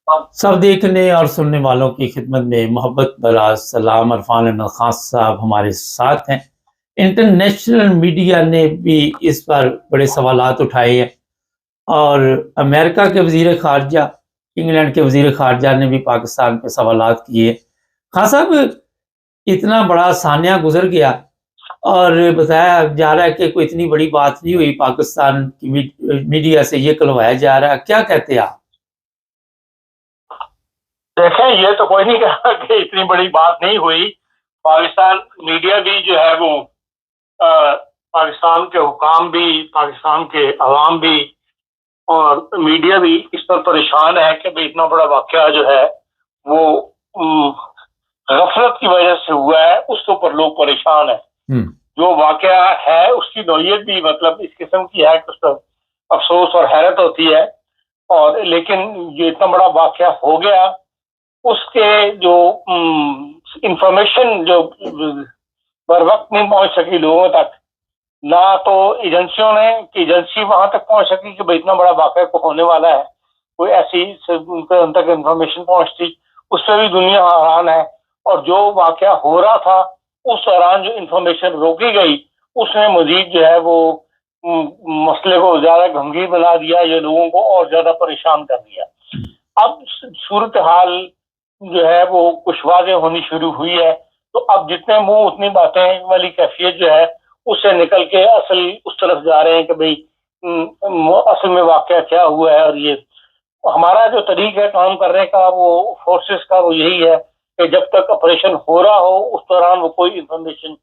سب دیکھنے اور سننے والوں کی خدمت میں محبت برا سلام. عرفان احمد خان صاحب ہمارے ساتھ ہیں. انٹرنیشنل میڈیا نے بھی اس پر بڑے سوالات اٹھائے ہیں اور امریکہ کے وزیر خارجہ، انگلینڈ کے وزیر خارجہ نے بھی پاکستان پہ سوالات کیے. خان صاحب، اتنا بڑا سانحہ گزر گیا اور بتایا جا رہا ہے کہ کوئی اتنی بڑی بات نہیں ہوئی، پاکستان کی میڈیا سے یہ کلوایا جا رہا ہے. کیا کہتے ہیں آپ؟ دیکھیں، یہ تو کوئی نہیں کہا کہ اتنی بڑی بات نہیں ہوئی. پاکستان میڈیا بھی جو ہے وہ پاکستان کے حکام بھی، پاکستان کے عوام بھی اور میڈیا بھی اس پر پریشان ہے کہ اتنا بڑا واقعہ جو ہے وہ غفلت کی وجہ سے ہوا ہے. اس کے اوپر لوگ پریشان ہیں. جو واقعہ ہے اس کی نوعیت بھی مطلب اس قسم کی ہے کہ اس پر افسوس اور حیرت ہوتی ہے. اور لیکن یہ اتنا بڑا واقعہ ہو گیا، اس کے جو انفارمیشن جو بر وقت نہیں پہنچ سکی لوگوں تک، نہ تو ایجنسیوں نے کہ ایجنسی وہاں تک پہنچ سکی کہ اتنا بڑا واقعہ کو ہونے والا ہے، کوئی ایسی ان تک انفارمیشن پہنچتی، اس سے بھی دنیا حیران ہے. اور جو واقعہ ہو رہا تھا اس دوران جو انفارمیشن روکی گئی، اس نے مزید جو ہے وہ مسئلے کو زیادہ گھنگیر بنا دیا، یہ لوگوں کو اور زیادہ پریشان کر دیا. اب صورتحال جو ہے وہ کچھ واضح ہونی شروع ہوئی ہے، تو اب جتنے منہ اتنی باتیں والی کیفیت جو ہے اس سے نکل کے اصل اس طرف جا رہے ہیں کہ اصل میں واقعہ کیا ہوا ہے. اور یہ ہمارا جو طریق ہے کام کرنے کا، وہ فورسز کا، وہ یہی ہے کہ جب تک آپریشن ہو رہا ہو اس دوران وہ کوئی انفارمیشن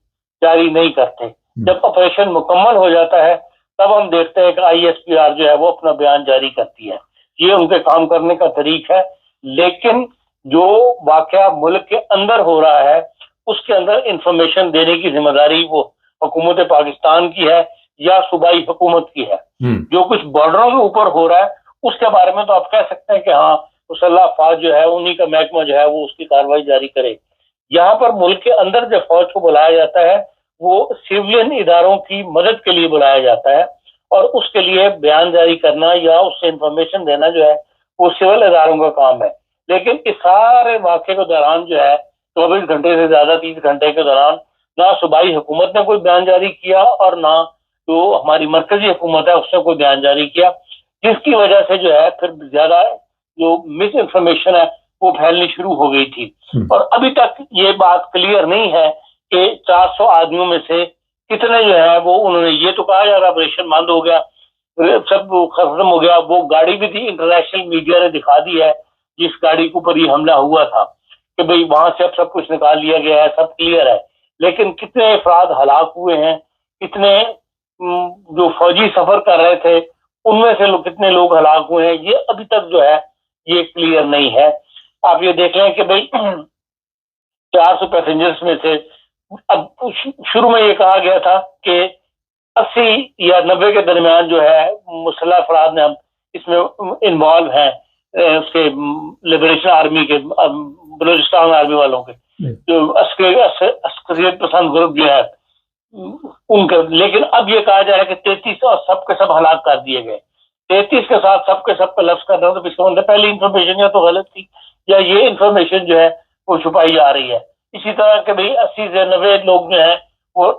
جاری نہیں کرتے. جب آپریشن مکمل ہو جاتا ہے تب ہم دیکھتے ہیں کہ ISPR جو ہے وہ اپنا بیان جاری کرتی ہے. یہ ان کے کام کرنے کا طریق ہے. لیکن جو واقعہ ملک کے اندر ہو رہا ہے اس کے اندر انفارمیشن دینے کی ذمہ داری وہ حکومت پاکستان کی ہے یا صوبائی حکومت کی ہے. جو کچھ بارڈروں کے اوپر ہو رہا ہے اس کے بارے میں تو آپ کہہ سکتے ہیں کہ ہاں مسلح افواج جو ہے انہی کا محکمہ جو ہے وہ اس کی کارروائی جاری کرے. یہاں پر ملک کے اندر جو فوج کو بلایا جاتا ہے وہ سیولین اداروں کی مدد کے لیے بلایا جاتا ہے، اور اس کے لیے بیان جاری کرنا یا اس سے انفارمیشن دینا جو ہے وہ سول اداروں کا کام ہے. لیکن اس سارے واقعے کے دوران جو ہے 24 گھنٹے سے زیادہ 30 گھنٹے کے دوران نہ صوبائی حکومت نے کوئی بیان جاری کیا اور نہ جو ہماری مرکزی حکومت ہے اس نے کوئی بیان جاری کیا، جس کی وجہ سے جو ہے پھر زیادہ جو مس انفارمیشن ہے وہ پھیلنی شروع ہو گئی تھی. اور ابھی تک یہ بات کلیئر نہیں ہے کہ 400 آدمیوں میں سے کتنے جو ہے وہ انہوں نے یہ تو کہا یار آپریشن بند ہو گیا، سب ختم ہو گیا. وہ گاڑی بھی تھی، انٹرنیشنل میڈیا نے دکھا دی ہے جس گاڑی کے اوپر یہ حملہ ہوا تھا کہ وہاں سے اب سب کچھ نکال لیا گیا ہے، سب کلیئر ہے. لیکن کتنے افراد ہلاک ہوئے ہیں، کتنے جو فوجی سفر کر رہے تھے ان میں سے کتنے لوگ ہلاک ہوئے ہیں، یہ ابھی تک جو ہے یہ کلیئر نہیں ہے. آپ یہ دیکھ لیں کہ 400 پیسنجرز میں سے اب شروع میں یہ کہا گیا تھا کہ 80 یا 90 کے درمیان جو ہے مسلح افراد نے اس میں انوالو ہیں، اس کے لبریشن آرمی کے، بلوچستان آرمی والوں کے جو عسکریت پسند گروپ جو ہے ان کا. لیکن اب یہ کہا جا رہا ہے کہ 33 اور سب کے سب ہلاک کر دیے گئے. 33 کے ساتھ سب کے سب کا لفظ کرنا تو اس کا پہلی انفارمیشن یا تو غلط تھی یا یہ انفارمیشن جو ہے وہ چھپائی جا رہی ہے. اسی طرح کہ 80 سے 90 لوگ جو ہیں وہ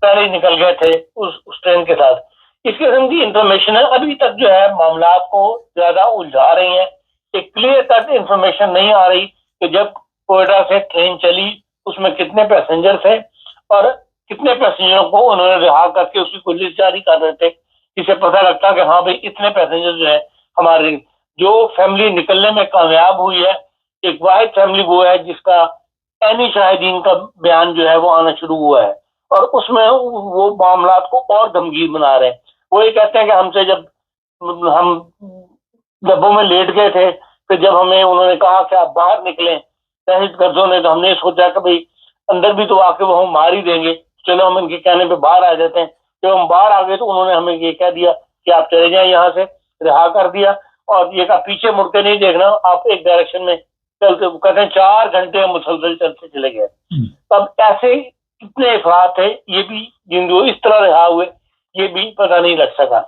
پہلے ہی نکل گئے تھے اس ٹرین کے ساتھ. اس قسم کی انفارمیشن ہے ابھی تک جو ہے معاملات کو زیادہ الجھا رہی ہیں. ایک کلیئر تک انفارمیشن نہیں آ رہی کہ جب کوئٹہ سے ٹرین چلی اس میں کتنے پیسنجر تھے اور کتنے پیسنجروں کو انہوں نے رہا کر کے اس کی کوئی لسٹ جاری کر رہے تھے، جس سے پتہ لگتا کہ ہاں بھائی اتنے پیسنجر جو ہے ہماری جو فیملی نکلنے میں کامیاب ہوئی ہے. ایک واحد فیملی وہ ہے جس کا عینی شاہدین کا بیان جو ہے وہ آنا شروع ہوا ہے، اور اس میں وہ معاملات کو اور غمگین بنا رہے ہیں. وہ یہ کہتے ہیں کہ ہم سے جب ہم ڈبوں میں لیٹ گئے تھے پھر جب ہمیں انہوں نے کہا کہ آپ باہر نکلیں دہشت گردوں نے، تو ہم نے سوچا کہ بھائی اندر بھی تو آ کے وہ ہم مار ہی دیں گے، چلو ہم ان کے کہنے پہ باہر آ جاتے ہیں. جب ہم باہر آ گئے تو انہوں نے ہمیں یہ کہہ دیا کہ آپ چلے جائیں یہاں سے، رہا کر دیا اور یہ کہا پیچھے مڑ کے نہیں دیکھنا، آپ ایک ڈائریکشن میں چلتے. کہتے ہیں 4 گھنٹے ہم مسلسل چلتے چلے گئے. اب ایسے کتنے افراد تھے یہ بھی جن جو اس طرح رہا ہوئے یہ بھی پتہ نہیں لگ سکا.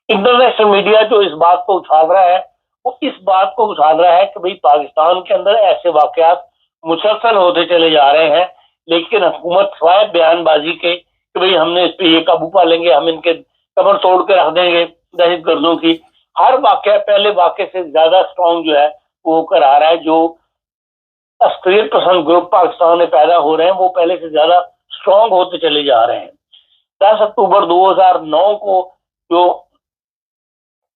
انٹرنیشنل میڈیا جو اس بات کو اچھال رہا ہے وہ اس بات کو اچھال رہا ہے کہ بھئی پاکستان کے اندر ایسے واقعات مسلسل ہوتے چلے جا رہے ہیں، لیکن حکومت سوائے بیان بازی کے کہ بھئی ہم نے اس پہ یہ قابو پا لیں گے، ہم ان کے کمر توڑ کے رکھ دیں گے دہشت گردوں کی، ہر واقعہ پہلے واقعے سے زیادہ اسٹرانگ جو ہے وہ کرا رہا ہے. جو عسکریت پسند گروپ پاکستان میں پیدا ہو رہے ہیں وہ پہلے سے زیادہ اسٹرانگ ہوتے چلے جا رہے ہیں. 10 اکتوبر 2009 کو جو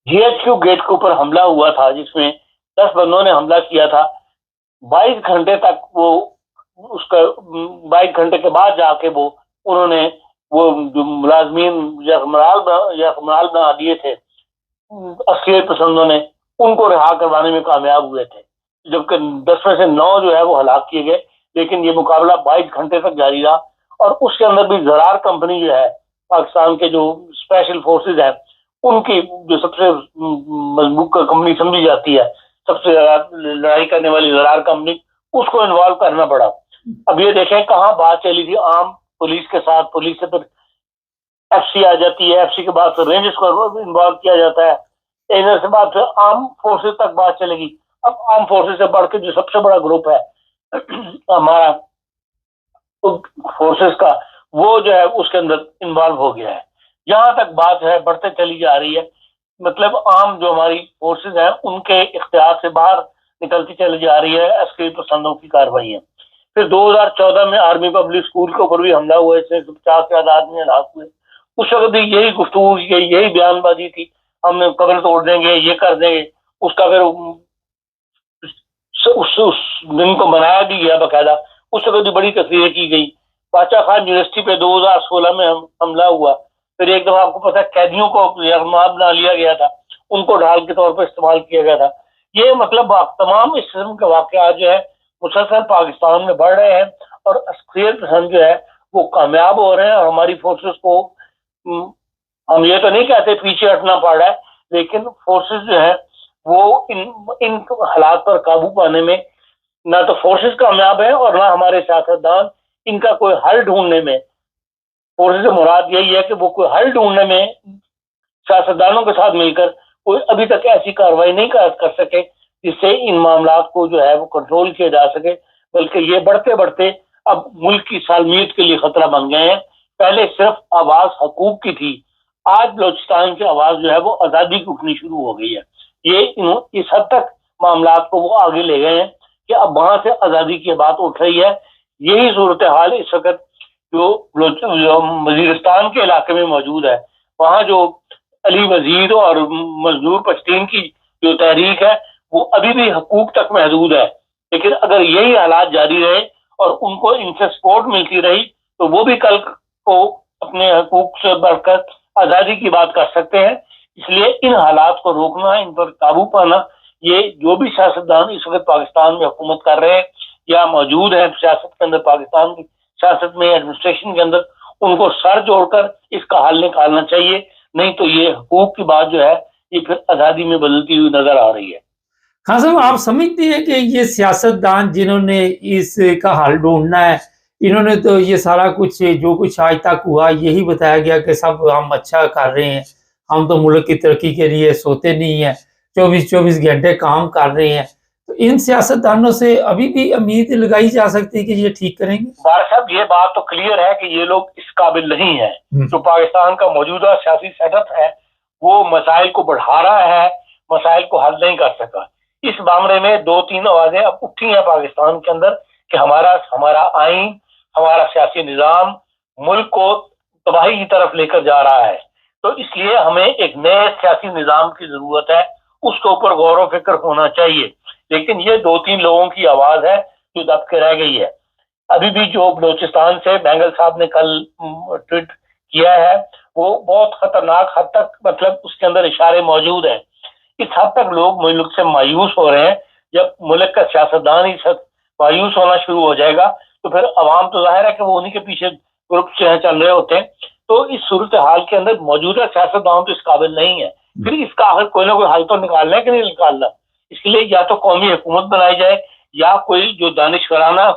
GHQ گیٹ کے اوپر حملہ ہوا تھا، جس میں 10 بندوں نے حملہ کیا تھا، 22 گھنٹے تک وہ اس کا 22 گھنٹے کے بعد جا کے وہ انہوں نے وہ جو ملازمین یرغمال بنا دیے تھے عسکریت پسندوں نے، ان کو رہا کروانے میں کامیاب ہوئے تھے، جبکہ 10 میں سے 9 جو ہے وہ ہلاک کیے گئے. لیکن یہ مقابلہ 22 گھنٹے تک جاری رہا، اور اس کے اندر بھی زرار کمپنی جو ہے پاکستان کے جو اسپیشل فورسز ہیں ان کی جو سب سے مضبوط کمپنی سمجھی جاتی ہے، سب سے زیادہ لڑائی کرنے والی زرار کمپنی، اس کو انوالو کرنا پڑا. اب یہ دیکھیں کہاں بات چلی تھی عام پولیس کے ساتھ، پولیس سے پھر FC آ جاتی ہے، FC کے بعد پھر رینجز کو انوالو کیا جاتا ہے، رینجز سے بعد پھر عام فورسز تک بات چلے گی. اب عام فورسز سے بڑھ کے جو سب سے بڑا گروپ ہے ہمارا فورسز کا، وہ جو ہے اس کے اندر انوالو ہو گیا ہے. جہاں تک بات ہے بڑھتے چلی جا رہی ہے، مطلب عام جو ہماری فورسز ہیں ان کے اختیار سے باہر نکلتی چلی جا رہی ہے عسکری پسندوں کی کارروائیاں. پھر 2014 میں آرمی پبلک اسکول کے اوپر بھی حملہ ہوا، اس میں 50 سے زیادہ آدمی ہلاک ہوئے. اس وقت بھی یہی گفتگو کی گئی، یہی بیان بازی تھی، ہم قبر توڑ دیں گے، یہ کر دیں گے. اس کا پھر اس دن کو منایا بھی گیا باقاعدہ، اس وقت بھی بڑی تقریریں کی گئی. باچا خان یونیورسٹی پہ 2016 میں حملہ ہوا. پھر ایک دفعہ آپ کو پتا ہے قیدیوں کو یرغمال بنا لیا گیا تھا، ان کو ڈھال کے طور پر استعمال کیا گیا تھا. یہ مطلب تمام اس قسم کے واقعات جو ہے مسلسل پاکستان میں بڑھ رہے ہیں، اور عسکریت پسند جو ہے وہ کامیاب ہو رہے ہیں، اور ہماری فورسز کو ہم یہ تو نہیں کہتے پیچھے ہٹنا پڑ رہا ہے، لیکن فورسز جو ہے وہ ان حالات پر قابو پانے میں نہ تو فورسز کامیاب ہیں اور نہ ہمارے سیاستدان ان کا کوئی حل ڈھونڈنے میں. فورسز سے مراد یہی ہے کہ وہ کوئی حل ڈھونڈنے میں سیاستدانوں کے ساتھ مل کر کوئی ابھی تک ایسی کارروائی نہیں کر سکے جس سے ان معاملات کو جو ہے وہ کنٹرول کیا جا سکے، بلکہ یہ بڑھتے بڑھتے اب ملک کی سالمیت کے لیے خطرہ بن گئے ہیں. پہلے صرف آواز حقوق کی تھی، آج بلوچستان کی آواز جو ہے وہ آزادی کی اٹھنی شروع ہو گئی ہے. یہ اس حد تک معاملات کو وہ آگے لے گئے ہیں کہ اب وہاں سے آزادی کی بات اٹھ رہی ہے. یہی صورتحال اس وقت جو وزیرستان کے علاقے میں موجود ہے، وہاں جو علی وزیر اور مزدور پشتین کی جو تحریک ہے وہ ابھی بھی حقوق تک محدود ہے. لیکن اگر یہی حالات جاری رہے اور ان کو ان سے سپورٹ ملتی رہی تو وہ بھی کل کو اپنے حقوق سے بڑھ کر آزادی کی بات کر سکتے ہیں. اس لیے ان حالات کو روکنا، ان پر قابو پانا، یہ جو بھی سیاستدان اس وقت پاکستان میں حکومت کر رہے ہیں یا موجود ہیں سیاست کے اندر، پاکستان کی سیاست میں، ایڈمنسٹریشن کے اندر، ان کو سر جوڑ کر اس کا حل نکالنا چاہیے. نہیں تو یہ حقوق کی بات جو ہے یہ پھر آزادی میں بدلتی ہوئی نظر آ رہی ہے. خان صاحب، آپ سمجھتے ہیں کہ یہ سیاستدان جنہوں نے اس کا حل ڈھونڈنا ہے، انہوں نے تو یہ سارا کچھ جو کچھ آج تک ہوا یہی بتایا گیا کہ سب ہم اچھا کر رہے ہیں، ہم تو ملک کی ترقی کے لیے سوتے نہیں ہیں، 24 گھنٹے کام کر رہے ہیں. تو ان سیاستدانوں سے ابھی بھی امید لگائی جا سکتی ہے کہ یہ ٹھیک کریں گے؟ بارش صاحب، یہ بات تو کلیئر ہے کہ یہ لوگ اس قابل نہیں ہیں. جو پاکستان کا موجودہ سیاسی سیٹ اپ ہے وہ مسائل کو بڑھا رہا ہے، مسائل کو حل نہیں کر سکا. اس معاملے میں 2-3 آوازیں اب اٹھی ہیں پاکستان کے اندر کہ ہمارا آئین، ہمارا سیاسی نظام ملک کو تباہی کی طرف لے کر جا رہا ہے. تو اس لیے ہمیں ایک نئے سیاسی نظام کی ضرورت ہے، اس کے اوپر غور و فکر ہونا چاہیے. لیکن یہ 2-3 لوگوں کی آواز ہے جو دب کے رہ گئی ہے. ابھی بھی جو بلوچستان سے بینگل صاحب نے کل ٹویٹ کیا ہے وہ بہت خطرناک حد تک، مطلب اس کے اندر اشارے موجود ہیں. اس حد تک لوگ ملک سے مایوس ہو رہے ہیں. جب ملک کا سیاستدان اس حد مایوس ہونا شروع ہو جائے گا تو پھر عوام تو ظاہر ہے کہ وہ انہی کے پیچھے گروپ چل رہے ہوتے ہیں. تو اس صورتحال کے اندر موجودہ سیاستدان تو اس قابل نہیں ہے. پھر اس کا کوئی نہ کوئی حل تو نکالنا ہے کہ نہیں نکالنا. اس کے لیے یا تو قومی حکومت بنائی جائے یا کوئی جو دانشورانہ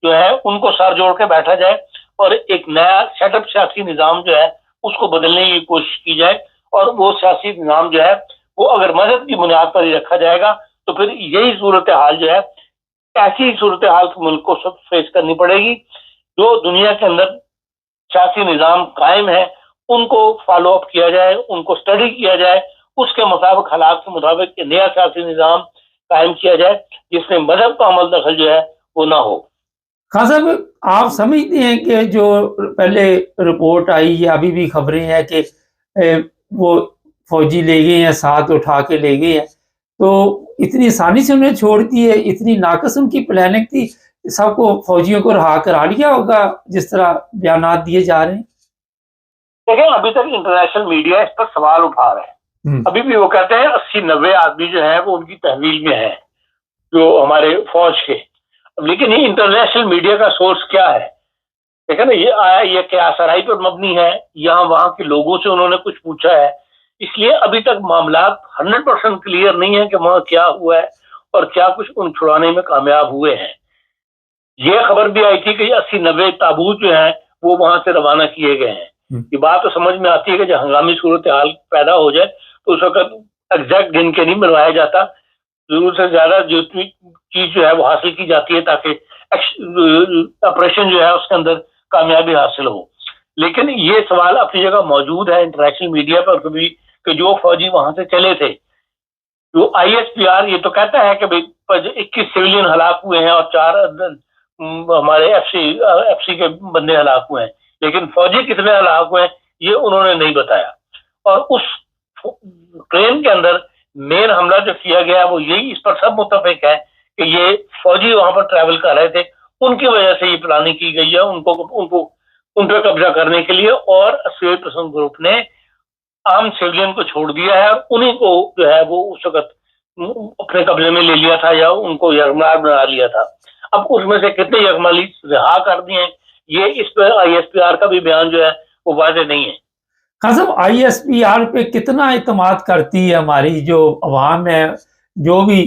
جو ہے ان کو سر جوڑ کے بیٹھا جائے اور ایک نیا سیٹ اپ سیاسی نظام جو ہے اس کو بدلنے کی کوشش کی جائے، اور وہ سیاسی نظام جو ہے وہ اگر مذہب کی بنیاد پر ہی رکھا جائے گا تو پھر یہی صورتحال جو ہے، ایسی صورتحال ملک کو سب فیس کرنی پڑے گی. جو دنیا کے اندر سیاسی نظام قائم ہے ان کو فالو اپ کیا جائے، ان کو اسٹڈی کیا جائے، اس کے مطابق حالات کے مطابق نیا سیاسی نظام قائم کیا جائے جس میں مذہب کا عمل دخل جو ہے وہ نہ ہو. خان صاحب، آپ سمجھتے ہیں کہ جو پہلے رپورٹ آئی یا ابھی بھی خبریں ہیں کہ وہ فوجی لے گئے ہیں، ساتھ اٹھا کے لے گئے ہیں، تو اتنی آسانی سے انہیں چھوڑ دی ہے؟ اتنی ناقص ان کی پلاننگ تھی؟ سب کو فوجیوں کو رہا کرا لیا ہوگا جس طرح بیانات دیے جا رہے ہیں؟ دیکھیں، ابھی تک انٹرنیشنل میڈیا اس پر سوال اٹھا رہے ہیں. ابھی بھی وہ کہتے ہیں 80-90 آدمی جو ہیں وہ ان کی تحویل میں ہیں جو ہمارے فوج کے. لیکن یہ انٹرنیشنل میڈیا کا سورس کیا ہے؟ دیکھیں نا، یہ آیا یہ کیا سرائی پر مبنی ہے، یہاں وہاں کے لوگوں سے انہوں نے کچھ پوچھا ہے، اس لیے ابھی تک معاملات 100% کلیئر نہیں ہے کہ وہاں کیا ہوا ہے اور کیا کچھ ان چھڑانے میں کامیاب ہوئے ہیں. یہ خبر بھی آئی تھی کہ 80-90 تابوت جو ہیں وہ وہاں سے روانہ کیے گئے ہیں. یہ بات تو سمجھ میں آتی ہے کہ جب ہنگامی صورتحال پیدا ہو جائے تو اس وقت ایگزیکٹ گن کے نہیں بنوایا جاتا، ضرور سے زیادہ جو چیز جو ہے وہ حاصل کی جاتی ہے تاکہ آپریشن جو ہے اس کے اندر کامیابی حاصل ہو. لیکن یہ سوال اپنی جگہ موجود ہے انٹرنیشنل میڈیا پر بھی کہ جو فوجی وہاں سے چلے تھے، جو ISPR یہ تو کہتا ہے کہ 21 سویلین ہلاک ہوئے ہیں اور 4 ہمارے ایف سی کے بندے ہلاک ہوئے ہیں، لیکن فوجی کتنے ہلاک ہوئے ہیں یہ انہوں نے نہیں بتایا. اور اس ٹرین کے اندر مین حملہ جو کیا گیا وہ یہی، اس پر سب متفق ہے کہ یہ فوجی وہاں پر ٹریول کر رہے تھے، ان کی وجہ سے یہ پلاننگ کی گئی ہے ان پہ قبضہ کرنے کے لیے. اور سیوی پسند گروپ نے عام سیویلین کو چھوڑ دیا ہے اور انہیں کو جو ہے وہ اس وقت اپنے قبضے میں لے لیا تھا یا ان کو یرغمال بنا لیا تھا. اب اس میں سے کتنے یرغمالی رہا کر دیے ہیں یہ اس پہ ISPR کا بھی بیان جو ہے وہ واضح نہیں ہے. خان صاحب، ISPR پہ کتنا اعتماد کرتی ہے ہماری جو عوام ہے؟ جو بھی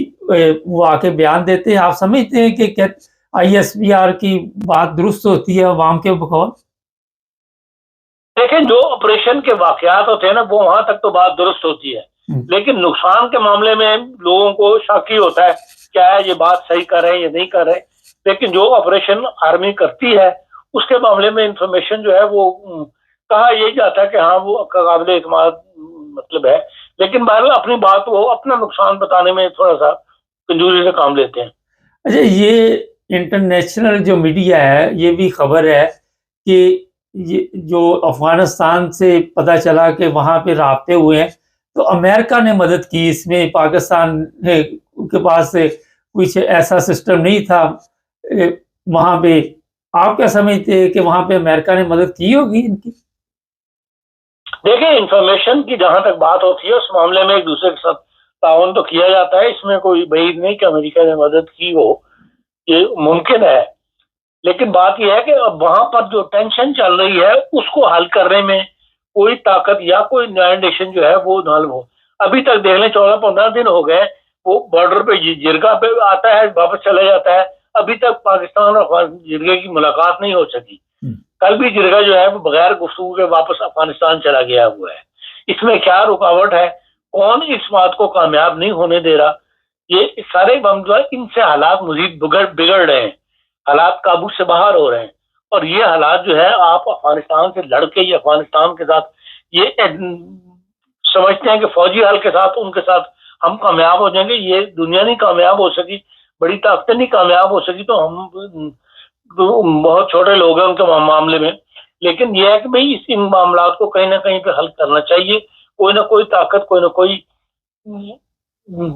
وہ آ کے بیان دیتے ہیں، آپ سمجھتے ہیں کہ ISPR کی بات درست ہوتی ہے عوام کے بقول؟ دیکھیں، جو آپریشن کے واقعات ہوتے ہیں نا وہ وہاں تک تو بات درست ہوتی ہے، لیکن نقصان کے معاملے میں لوگوں کو شک ہی ہوتا ہے کیا ہے یہ بات صحیح کر رہے ہیں یا نہیں کر رہے. لیکن جو آپریشن آرمی کرتی ہے اس کے معاملے میں انفارمیشن جو ہے وہ کہا یہی جاتا ہے کہ ہاں وہ قابل اعتماد مطلب ہے، لیکن بہرحال اپنی بات وہ اپنا نقصان بتانے میں تھوڑا سا کنجوسی سے کام لیتے ہیں. اچھا، یہ انٹرنیشنل جو میڈیا ہے یہ بھی خبر ہے کہ یہ جو افغانستان سے پتہ چلا کہ وہاں پہ رابطے ہوئے ہیں تو امریکہ نے مدد کی اس میں، پاکستان کے پاس کچھ ایسا سسٹم نہیں تھا وہاں پہ. آپ کیا سمجھتے ہیں کہ وہاں پہ امریکہ نے مدد کی ہوگی ان کی؟ دیکھیں، انفارمیشن کی جہاں تک بات ہوتی ہے اس معاملے میں ایک دوسرے کے ساتھ تعاون تو کیا جاتا ہے، اس میں کوئی بعید نہیں کہ امریکہ نے مدد کی ہو، یہ ممکن ہے. لیکن بات یہ ہے کہ اب وہاں پر جو ٹینشن چل رہی ہے اس کو حل کرنے میں کوئی طاقت یا کوئی نیا نیشن جو ہے وہ نہ ہو. ابھی تک دیکھ لیں 14-15 دن ہو گئے، وہ بارڈر پہ جرگہ پہ آتا ہے واپس چلا جاتا ہے، ابھی تک پاکستان اور جرگے کی ملاقات نہیں ہو سکی. کل بھی جرگہ جو ہے وہ بغیر گفتگو کے واپس افغانستان چلا گیا ہوا ہے. اس میں کیا رکاوٹ ہے؟ کون اس بات کو کامیاب نہیں ہونے دے رہا؟ یہ سارے معاملہ ان سے حالات مزید بگڑ رہے ہیں، حالات قابو سے باہر ہو رہے ہیں. اور یہ حالات جو ہے آپ افغانستان سے لڑ کے یا افغانستان کے ساتھ یہ سمجھتے ہیں کہ فوجی حل کے ساتھ ان کے ساتھ ہم کامیاب ہو جائیں گے. یہ دنیا نہیں کامیاب ہو سکی، بڑی طاقتیں نہیں کامیاب ہو سکی، تو ہم بہت چھوٹے لوگ ہیں ان کے معاملے میں. لیکن یہ ہے کہ بھئی ان معاملات کو کہیں نہ کہیں پہ حل کرنا چاہیے. کوئی نہ کوئی طاقت، کوئی نہ کوئی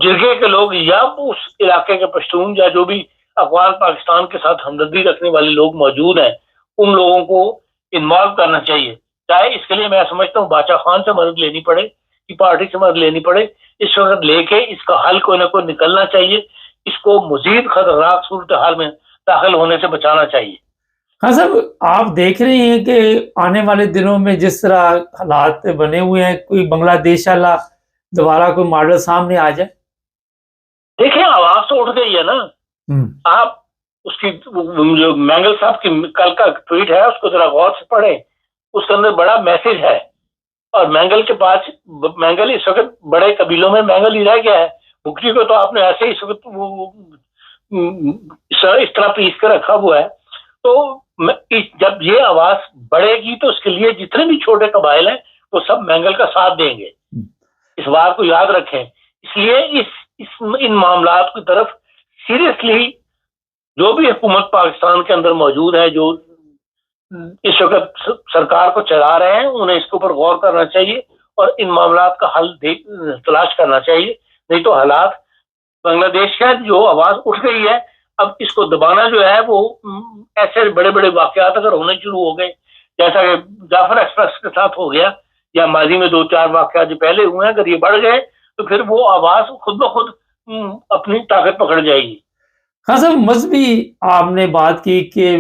جرگے کے لوگ یا اس علاقے کے پشتون یا جو بھی افغان پاکستان کے ساتھ ہمدردی رکھنے والے لوگ موجود ہیں ان لوگوں کو انوالو کرنا چاہیے. چاہے اس کے لیے میں سمجھتا ہوں باچا خان سے مدد لینی پڑے، کی پارٹی سے مدد لینی پڑے، اس وقت لے کے اس کا حل کوئی نہ کوئی نکلنا چاہیے. اس کو مزید خطرناک صورتحال میں داخل ہونے سے بچانا چاہیے. ہاں صاحب، آپ دیکھ رہے ہیں کہ آنے والے دنوں میں جس طرح حالات بنے ہوئے ہیں کوئی بنگلہ دیش والا دوبارہ کوئی ماڈل سامنے آ جائے؟ دیکھیں، آواز تو اٹھ گئی ہے نا. آپ اس کی جو مینگل صاحب کی کل کا ٹویٹ ہے اس کو ذرا غور سے پڑھیں، اس کے اندر بڑا میسج ہے. اور مینگل کے پاس مینگل اس وقت بڑے قبیلوں میں مینگل ہی رہ گیا ہے. بگٹی کو تو آپ نے ایسے ہی اس وقت اس طرح پیس کے رکھا ہوا ہے. تو جب یہ آواز بڑھے گی تو اس کے لیے جتنے بھی چھوٹے قبائل ہیں وہ سب مینگل کا ساتھ دیں گے. اس بات کو یاد رکھیں. اس لیے ان معاملات کی طرف سیریسلی جو بھی حکومت پاکستان کے اندر موجود ہے، جو اس وقت سرکار کو چلا رہے ہیں، انہیں اس کے اوپر غور کرنا چاہیے اور ان معاملات کا حل تلاش کرنا چاہیے. نہیں تو حالات بنگلہ دیش کا جو آواز اٹھ گئی ہے، اب اس کو دبانا جو ہے وہ ایسے بڑے بڑے واقعات اگر ہونے شروع ہو گئے جیسا کہ جعفر ایکسپریس کے ساتھ ہو گیا یا ماضی میں 2-4 واقعات جو پہلے ہوئے ہیں، اگر یہ بڑھ گئے تو پھر وہ آواز خود بخود اپنی طاقت پکڑ جائے گی. ہاں صاحب، مذہبی آپ نے بات کی کہ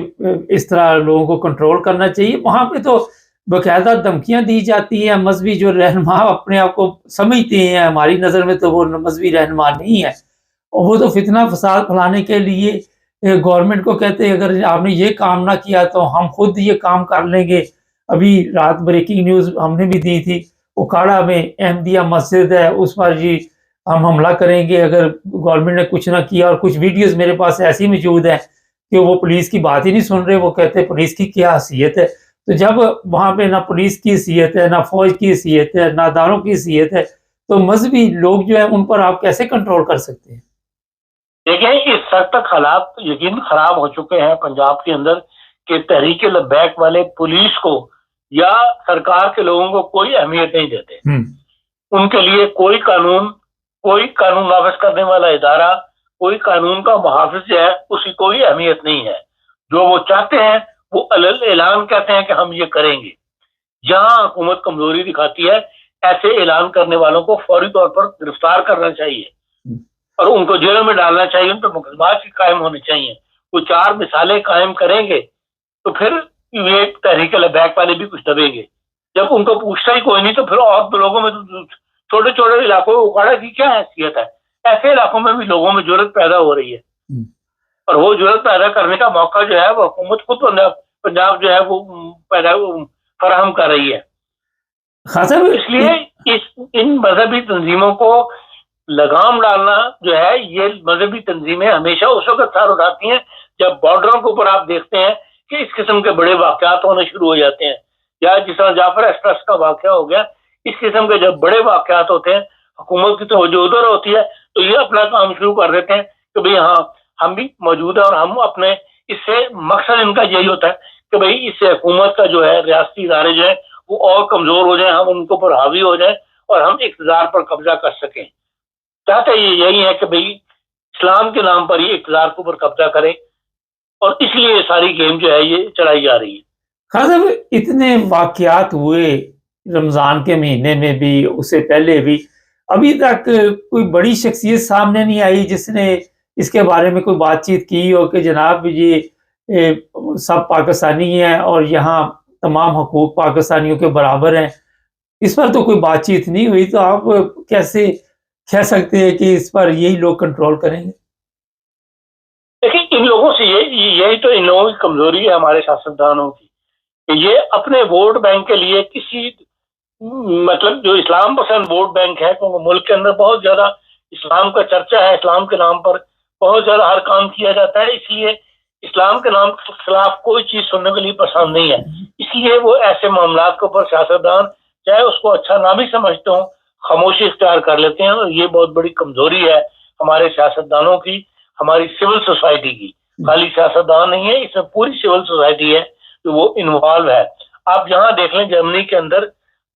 اس طرح لوگوں کو کنٹرول کرنا چاہیے. وہاں پہ تو باقاعدہ دھمکیاں دی جاتی ہیں. مذہبی جو رہنما اپنے آپ کو سمجھتے ہیں، ہماری نظر میں تو وہ مذہبی رہنما نہیں ہے، اور وہ تو فتنہ فساد پھیلانے کے لیے گورنمنٹ کو کہتے ہیں اگر آپ نے یہ کام نہ کیا تو ہم خود یہ کام کر لیں گے. ابھی رات بریکنگ نیوز ہم نے بھی دی تھی، اکھاڑا میں احمدیہ مسجد ہے، اس پر جی ہم حملہ کریں گے اگر گورنمنٹ نے کچھ نہ کیا. اور کچھ ویڈیوز میرے پاس ایسی موجود ہیں کہ وہ پولیس کی بات ہی نہیں سن رہے. وہ کہتے ہیں پولیس کی کیا حیثیت ہے. تو جب وہاں پہ نہ پولیس کی حیثیت ہے، نہ فوج کی حیثیت ہے، نہ داروں کی حیثیت ہے، تو مذہبی لوگ جو ہیں ان پر آپ کیسے کنٹرول کر سکتے ہیں؟ دیکھیں، اس حد تک حالات یقین خراب ہو چکے ہیں پنجاب کے اندر کہ تحریک لبیک والے پولیس کو یا سرکار کے لوگوں کو کوئی اہمیت نہیں دیتے. ان کے لیے کوئی قانون نافذ کرنے والا ادارہ، کوئی قانون کا محافظ جو ہے اس کی کوئی اہمیت نہیں ہے. جو وہ چاہتے ہیں وہ اعلان کہتے ہیں کہ ہم یہ کریں گے. جہاں حکومت کمزوری دکھاتی ہے ایسے اعلان کرنے والوں کو فوری طور پر گرفتار کرنا چاہیے اور ان کو جیلوں میں ڈالنا چاہیے. ان پہ مقدمات قائم ہونے چاہیے. وہ 4 مثالیں قائم کریں گے تو پھر یہ تحریک لبیک والے بھی کچھ دبیں گے. جب ان کو پوچھتا ہی کوئی نہیں تو پھر اور لوگوں میں چھوٹے چھوٹے علاقوں میں اکھاڑا کی کیا حیثیت ہے. ایسے علاقوں میں بھی لوگوں میں جرات پیدا ہو رہی ہے اور وہ جرات پیدا کرنے کا موقع جو ہے وہ حکومت خود پنجاب جو ہے وہ فراہم کر رہی ہے. اس لیے ان مذہبی تنظیموں کو لگام ڈالنا جو ہے، یہ مذہبی تنظیمیں ہمیشہ اس وقت سر اٹھاتی ہیں جب بارڈروں کے اوپر آپ دیکھتے ہیں کہ اس قسم کے بڑے واقعات ہونے شروع ہو جاتے ہیں. یا جس طرح جعفر ایکسپریس کا واقعہ ہو گیا، اس قسم کے جب بڑے واقعات ہوتے ہیں حکومت کی توجہ ادھر ہوتی ہے تو یہ اپنا کام شروع کر دیتے ہیں کہ بھئی ہاں ہم بھی موجود ہیں اور ہم اپنے اس سے مقصد ان کا یہی ہوتا ہے کہ بھئی اس سے حکومت کا جو ہے ریاستی ادارے جو ہیں وہ اور کمزور ہو جائیں، ہم ان کے اوپر حاوی ہو جائیں اور ہم اقتدار پر قبضہ کر سکیں. چاہتے یہ یہی ہے کہ بھئی اسلام کے نام پر ہی اقتدار کے اوپر قبضہ کریں اور اس لیے ساری گیم جو ہے یہ چلائی جا رہی ہے. خان صاحب، اتنے واقعات ہوئے رمضان کے مہینے میں بھی، اس سے پہلے بھی، ابھی تک کوئی بڑی شخصیت سامنے نہیں آئی جس نے اس کے بارے میں کوئی بات چیت کی ہو کہ جناب یہ سب پاکستانی ہیں اور یہاں تمام حقوق پاکستانیوں کے برابر ہیں. اس پر تو کوئی بات چیت نہیں ہوئی، تو آپ کیسے کہہ سکتے ہیں کہ اس پر یہی لوگ کنٹرول کریں گے؟ دیکھیں، ان لوگوں سے یہی تو ان لوگوں کی کمزوری ہے ہمارے سیاستدانوں کی کہ یہ اپنے ووٹ بینک کے لیے کسی مطلب جو اسلام پسند ووٹ بینک ہے، کیونکہ ملک کے اندر بہت زیادہ اسلام کا چرچا ہے، اسلام کے نام پر بہت زیادہ ہر کام کیا جاتا ہے، اس لیے اسلام کے نام کے خلاف کوئی چیز سننے کے لیے پسند نہیں ہے. اس لیے وہ ایسے معاملات کے اوپر سیاستدان چاہے اس کو اچھا نہ بھی سمجھتے ہوں خاموشی اختیار کر لیتے ہیں. اور یہ بہت بڑی کمزوری ہے ہمارے سیاستدانوں کی، ہماری سول سوسائٹی کی. خالی سیاستدان نہیں ہے، اس میں پوری سول سوسائٹی ہے جو وہ انوالو ہے. آپ یہاں دیکھ لیں جرمنی کے اندر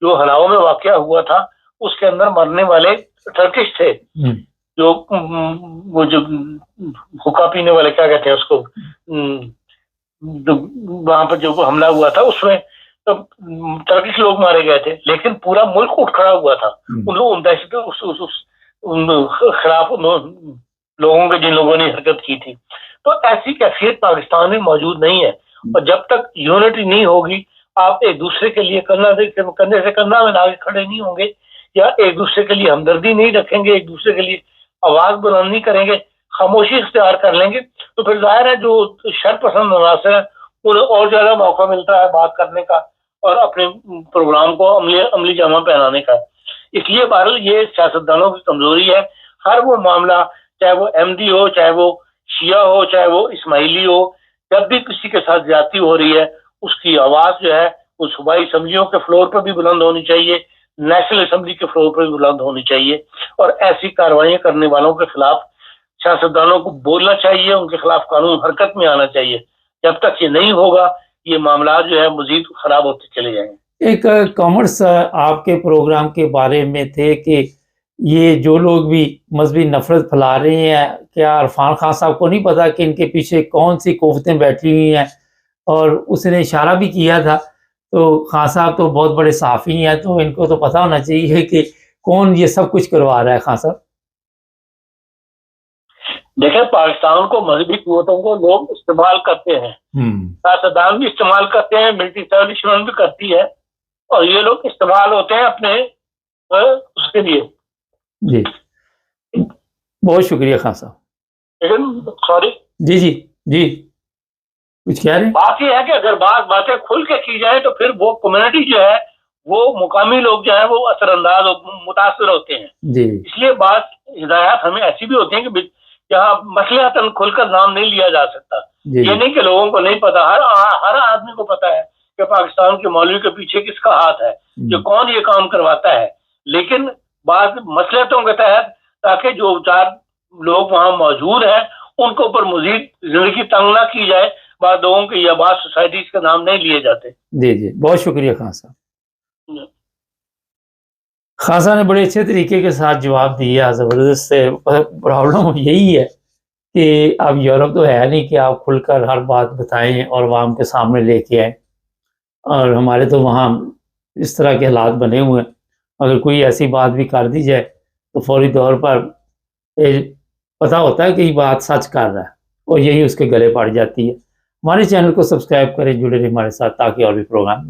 جو ہلاؤ میں واقعہ ہوا تھا اس کے اندر مرنے والے ٹرکش تھے، جو وہ جو حقہ پینے والے کیا کہتے ہیں اس کو، وہاں پر جو حملہ ہوا تھا اس میں ٹرکش لوگ مارے گئے تھے، لیکن پورا ملک اٹھ کھڑا ہوا تھا ان لوگوں دہشت خلاف لوگوں کے جن لوگوں نے حرکت کی تھی. تو ایسی کیفیت پاکستان میں موجود نہیں ہے اور جب تک یونٹی نہیں ہوگی، آپ ایک دوسرے کے لیے کندھے سے کندھا ملا کے کھڑے نہیں ہوں گے یا ایک دوسرے کے لیے ہمدردی نہیں رکھیں گے، ایک دوسرے کے لیے آواز بلند نہیں کریں گے، خاموشی اختیار کر لیں گے، تو پھر ظاہر ہے جو شر پسند عناصر ہیں انہیں اور زیادہ موقع ملتا ہے بات کرنے کا اور اپنے پروگرام کو عملی جامہ پہنانے کا. اس لیے بہرحال یہ سیاستدانوں کی کمزوری ہے. ہر وہ معاملہ چاہے وہ احمدی ہو, چاہے وہ شیعہ ہو, چاہے وہ اسماعیلی ہو, جب بھی کسی کے ساتھ زیادتی ہو رہی ہے اس کی آواز جو ہے وہ صوبائی اسمبلیوں کے فلور پر بھی بلند ہونی چاہیے, نیشنل اسمبلی کے فلور پر بھی بلند ہونی چاہیے, اور ایسی کارروائیاں کرنے والوں کے خلاف سیاستدانوں کو بولنا چاہیے, ان کے خلاف قانون حرکت میں آنا چاہیے. جب تک یہ نہیں ہوگا یہ معاملات جو ہے مزید خراب ہوتے چلے جائیں گے. ایک کامنٹس آپ کے پروگرام کے بارے میں تھے کہ یہ جو لوگ بھی مذہبی نفرت پھیلا رہے ہیں, کیا عرفان خان صاحب کو نہیں پتا کہ ان کے پیچھے کون سی قوتیں بیٹھی ہوئی ہیں؟ اور اس نے اشارہ بھی کیا تھا. تو خان صاحب تو بہت بڑے صحافی ہیں, تو ان کو تو پتہ ہونا چاہیے کہ کون یہ سب کچھ کروا رہا ہے. خان صاحب دیکھیں, پاکستان کو مذہبی قوتوں کو لوگ استعمال کرتے ہیں, سیاستدان بھی استعمال کرتے ہیں, ملٹری اسٹیبلشمنٹ بھی کرتی ہے, اور یہ لوگ استعمال ہوتے ہیں اپنے اس کے لیے. جی بہت شکریہ خان صاحب. لیکن سوری جی کچھ کہہ رہے ہیں؟ بات یہ ہے کہ اگر باتیں کھل کے کی جائیں تو پھر وہ کمیونٹی جو ہے, وہ مقامی لوگ جو ہیں وہ اثر انداز متاثر ہوتے ہیں. جی اس لیے بعض ہدایات ہمیں ایسی بھی ہوتی ہیں کہ جہاں مصلحتاً کھل کر نام نہیں لیا جا سکتا. جی یہ نہیں کہ لوگوں کو نہیں پتا, ہر آدمی کو پتا ہے کہ پاکستان کے مولوی کے پیچھے کس کا ہاتھ ہے, جو کون یہ کام کرواتا ہے. لیکن بعض مصلحتوں کے تحت, تاکہ جو چار لوگ وہاں موجود ہیں ان کو اوپر مزید زندگی تنگ نہ کی جائے, بعض لوگوں کے یا بعض سوسائٹیز کے نام نہیں لیے جاتے. جی بہت شکریہ خان صاحب. خان صاحب نے بڑے اچھے طریقے کے ساتھ جواب دیا, زبردست سے. پرابلم یہی ہے کہ اب یورپ تو ہے نہیں کہ آپ کھل کر ہر بات بتائیں اور عوام کے سامنے لے کے آئیں, اور ہمارے تو وہاں اس طرح کے حالات بنے ہوئے ہیں. اگر کوئی ایسی بات بھی کر دی جائے تو فوری طور پر پتہ ہوتا ہے کہ یہ بات سچ کر رہا ہے, اور یہی اس کے گلے پڑ جاتی ہے. ہمارے چینل کو سبسکرائب کریں, جڑے رہیں ہمارے ساتھ تاکہ اور بھی پروگرام